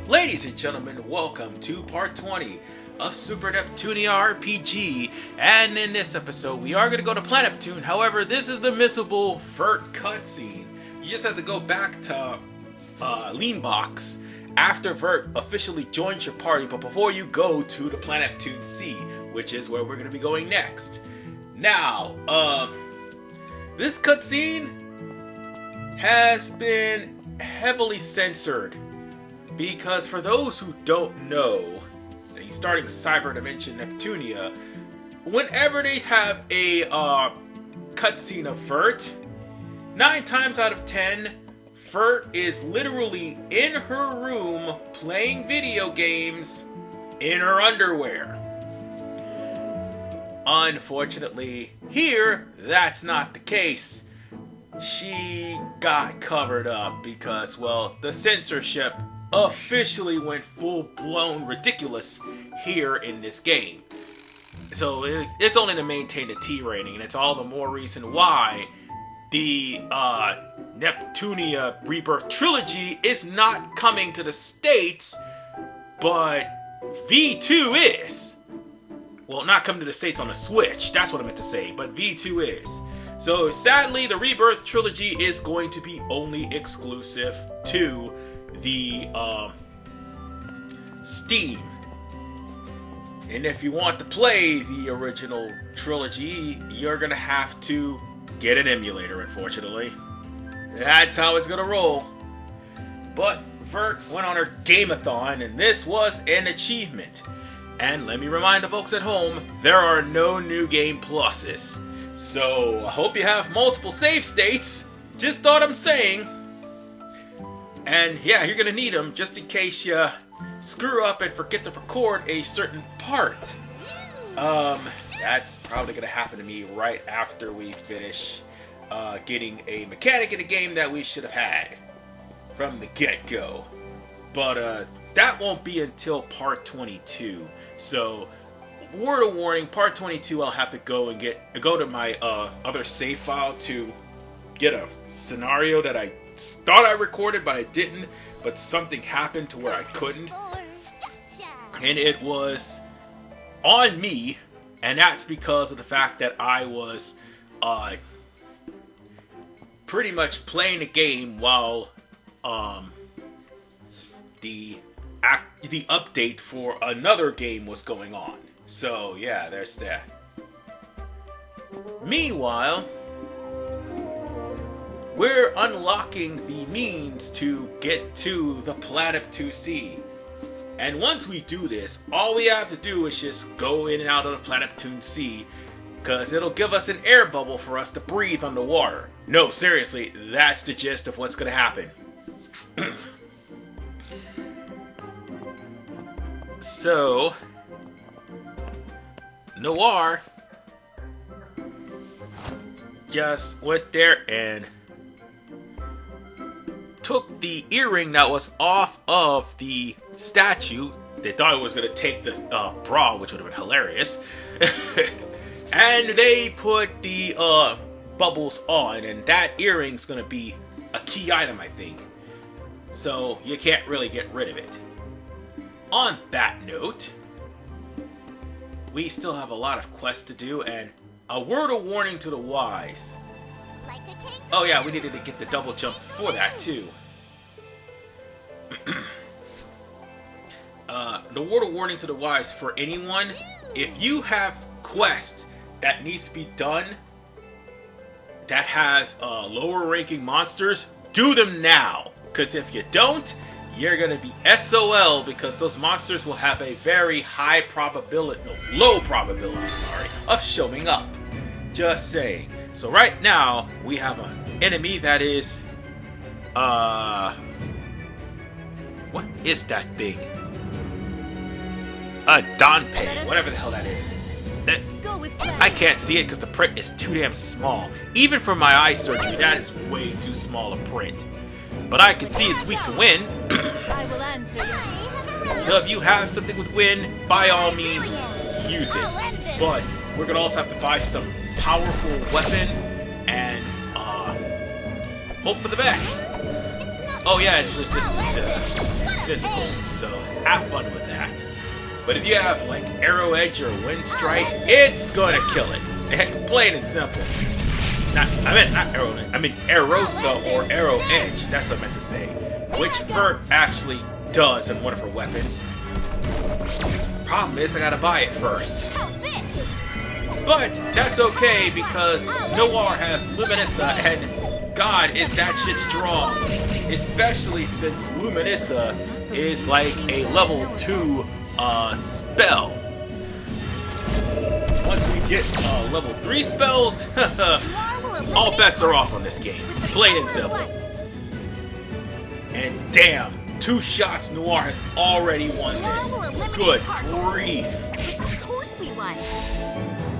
Ladies and gentlemen, welcome to part 20 of Super Neptunia RPG, and in this episode we are going to go to Planet Neptune. However, this is the missable Vert cutscene. You just have to go back to Leanbox after Vert officially joins your party, but before you go to the Planet Neptune Sea, which is where we're going to be going next. Now, this cutscene has been heavily censored. Because for those who don't know, starting Cyber Dimension Neptunia, whenever they have a cutscene of Vert, 9 times out of 10, Vert is literally in her room playing video games in her underwear. Unfortunately, here, that's not the case. She got covered up because, well, the censorship officially went full-blown ridiculous here in this game. So it's only to maintain the T rating, and it's all the more reason why the Neptunia Rebirth Trilogy is not coming to the States, but V2 is. Well, not coming to the States on the Switch, that's what I meant to say, but V2 is. So sadly, the Rebirth Trilogy is going to be only exclusive to the Steam. And if you want to play the original trilogy, you're gonna have to get an emulator, unfortunately. That's how it's gonna roll. But Vert went on her game-a-thon, and this was an achievement. And let me remind the folks at home, there are no new game pluses. So I hope you have multiple save states. Just thought I'm saying. And yeah, you're gonna need them just in case you screw up and forget to record a certain part. That's probably gonna happen to me right after we finish getting a mechanic in the game that we should have had from the get-go. But that won't be until part 22. So, word of warning, part 22 I'll have to go to my other save file to get a scenario that I thought I recorded, but I didn't. But something happened to where I couldn't, and it was on me. And that's because of the fact that I was pretty much playing the game while the update for another game was going on. So yeah, there's that. Meanwhile, we're unlocking the means to get to the Planet Neptune Sea. And once we do this, all we have to do is just go in and out of the Planet Neptune Sea, because it'll give us an air bubble for us to breathe underwater. No, seriously, that's the gist of what's going to happen. So, Noir just went there and took the earring that was off of the statue. They thought it was going to take the bra, which would have been hilarious. And they put the bubbles on, and that earring's going to be a key item, I think. So you can't really get rid of it. On that note, we still have a lot of quests to do, and a word of warning to the wise. Oh yeah, we needed to get the double jump for that too. The word of warning to the wise for anyone: if you have quests that needs to be done that has lower ranking monsters, do them now. Because if you don't, you're gonna be SOL, because those monsters will have a very high probability, low probability, of showing up. Just saying. So right now, we have an enemy that is, what is that thing? A Donpei, whatever the hell that is. I can't see it because the print is too damn small. Even for my eye surgery, that is way too small a print. But I can see it's weak to wind. So if you have something with wind, by all means, use it. But we're gonna also have to buy some powerful weapons and hope for the best. Oh yeah, it's resistant to physicals, so have fun with that. But if you have like Arrow Edge or Wind Strike, it's gonna kill it. Plain and simple. Not Arrow Edge, I mean Aerosa or Arrow Edge, that's what I meant to say. Which Vert actually does in one of her weapons. Problem is, I gotta buy it first. But that's okay because Noir has Luminissa, and God, is that shit strong. Especially since Luminissa is like a level 2 spell. Once we get level 3 spells, all bets are off on this game. Plain and simple. And damn, 2 shots Noir has already won this. Good grief. Of course we won.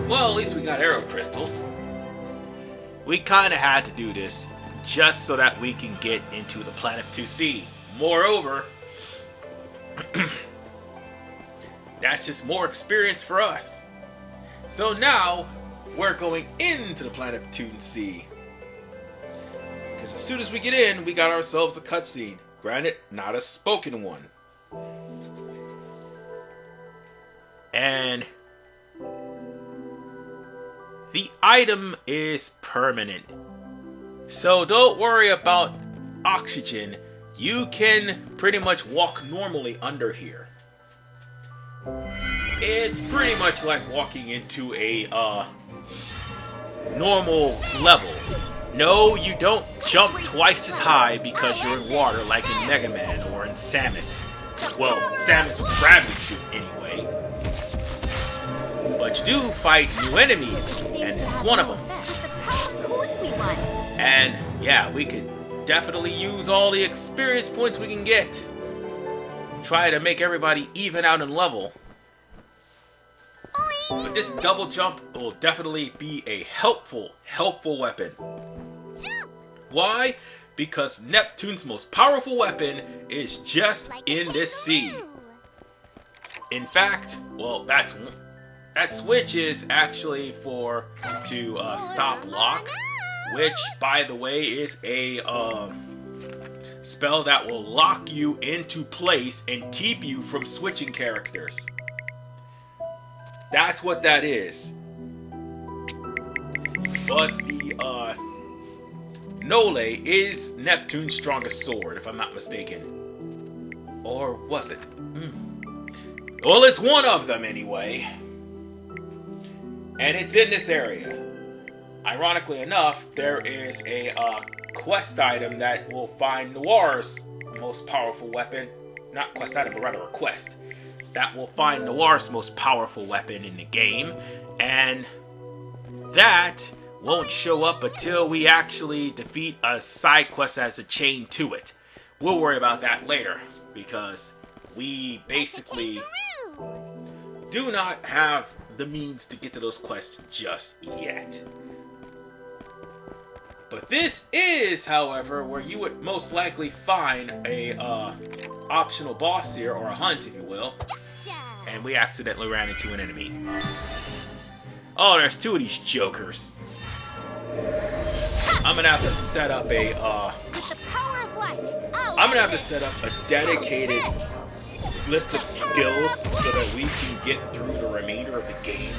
Well, at least we got arrow crystals. We kinda had to do this just so that we can get into the planet 2C. Moreover, that's just more experience for us. So now, we're going into the planet 2C. Because as soon as we get in, we got ourselves a cutscene. Granted, not a spoken one. And the item is permanent. So don't worry about oxygen. You can pretty much walk normally under here. It's pretty much like walking into a normal level. No, you don't jump twice as high because you're in water like in Mega Man or in Samus. Well, Samus with gravity suit anyway. But you do fight new enemies, and this is one of them. Of course we won. And yeah, we could definitely use all the experience points we can get. Try to make everybody even out in level. But this double jump will definitely be a helpful weapon. Jump. Why? Because Neptune's most powerful weapon is just in this sea. In fact, well, that switch is actually to stop lock, which, by the way, is a spell that will lock you into place and keep you from switching characters. That's what that is. But the Nole is Neptune's strongest sword, if I'm not mistaken. Or was it? Well, it's one of them anyway. And it's in this area. Ironically enough, there is a quest item that will find Noir's most powerful weapon. Not quest item, but rather a quest. That will find Noir's most powerful weapon in the game. And that won't show up until we actually defeat a side quest that has a chain to it. We'll worry about that later, because we basically do not have the means to get to those quests just yet. But this is, however, where you would most likely find a optional boss here, or a hunt, if you will. And we accidentally ran into an enemy. Oh, there's 2 of these jokers. I'm gonna have to set up a dedicated list of skills so that we can get through the remainder of the game.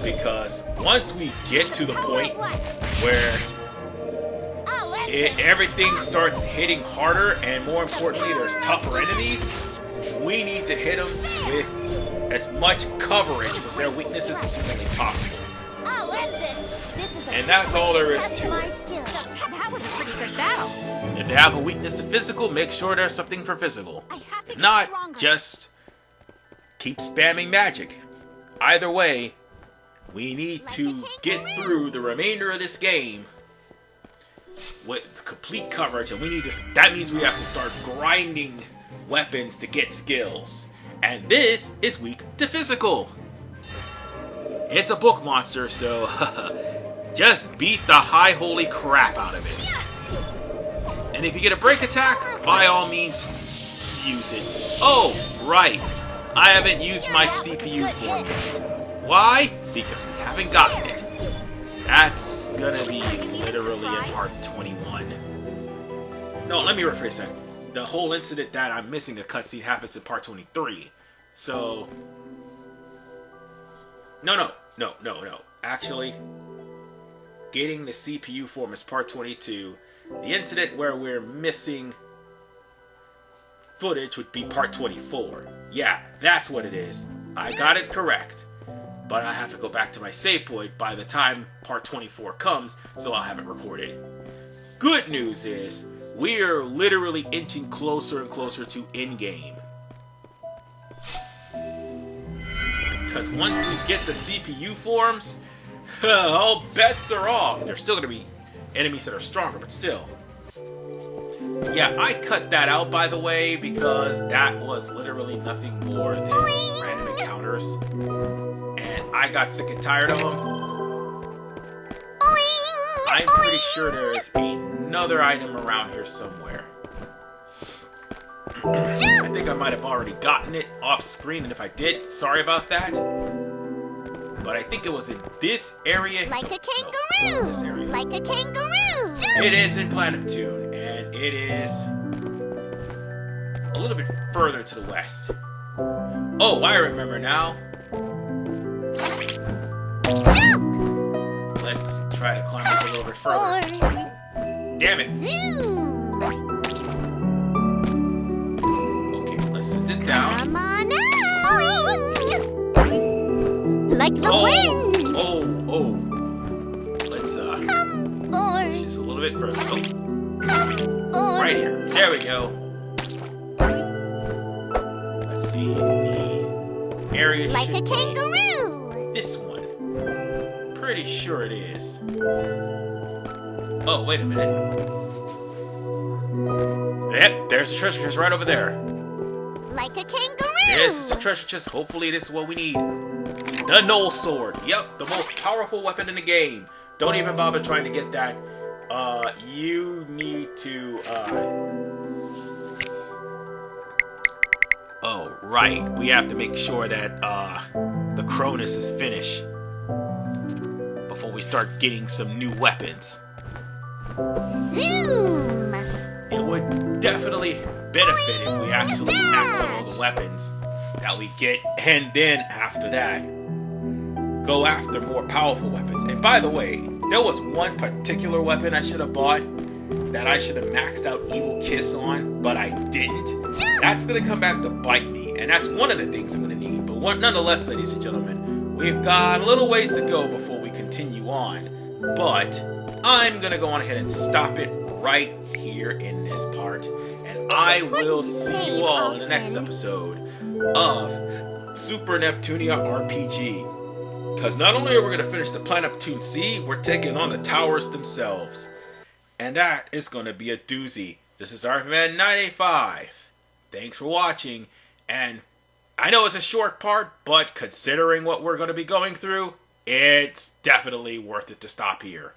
Because once we get to the point where everything starts hitting harder, and more importantly, there's tougher enemies, we need to hit them with as much coverage with their weaknesses as humanly possible. And that's all there is to it. That was a pretty good battle. If they have a weakness to physical, make sure there's something for physical. If not, just keep spamming magic. Either way, we need to get through the remainder of this game with complete coverage, and that means we have to start grinding weapons to get skills. And this is weak to physical. It's a book monster, so just beat the high holy crap out of it. And if you get a break attack, by all means, use it. Oh, right. I haven't used my CPU point yet. Why? Because we haven't gotten it. That's gonna be literally in part 21. No, let me rephrase that. The whole incident that I'm missing a cutscene happens in part 23. So... No. Actually, getting the CPU form is part 22. The incident where we're missing footage would be part 24. Yeah, that's what it is. I got it correct. But I have to go back to my save point by the time part 24 comes, so I'll have it recorded. Good news is, we're literally inching closer and closer to in-game. Because once we get the CPU forms, all bets are off. There's still going to be enemies that are stronger, but still. Yeah, I cut that out, by the way, because that was literally nothing more than random encounters. And I got sick and tired of them. I'm pretty sure there's another item around here somewhere. I think I might have already gotten it off screen, and if I did, sorry about that. But I think it was in this area. Like a kangaroo! This area. Like a kangaroo! It is in Neptune, and it is a little bit further to the west. Oh, I remember now. Jump! Let's try to climb up a little bit further. Damn it! Zoom! Okay, let's sit this down. Come on out! Like the wind! Oh! Let's Come forth! just a little bit further. Oh, Come forth! right here. There we go. Let's see the area. Like should a be kangaroo! this one. Pretty sure it is. Oh, wait a minute. Yep, there's the treasure chest right over there. Like a kangaroo! This is the treasure chest. Hopefully this is what we need. The Knoll Sword. Yep, the most powerful weapon in the game. Don't even bother trying to get that. You need to, Oh, right. We have to make sure that, the Cronus is finished before we start getting some new weapons. Zoom! It would definitely benefit if we actually max out all the weapons that we get, and then after that, go after more powerful weapons. And by the way, there was one particular weapon I should have bought that I should have maxed out Evil Kiss on, but I didn't. That's going to come back to bite me, and that's one of the things I'm going to need. But nonetheless, ladies and gentlemen, we've got a little ways to go before we continue on, but I'm going to go on ahead and stop it right here in this part, and I will see you all in the next episode of Super Neptunia RPG. Because not only are we going to finish the Planet Neptune Sea, we're taking on the towers themselves. And that is going to be a doozy. This is RFman985. Thanks for watching, and I know it's a short part, but considering what we're going to be going through, it's definitely worth it to stop here.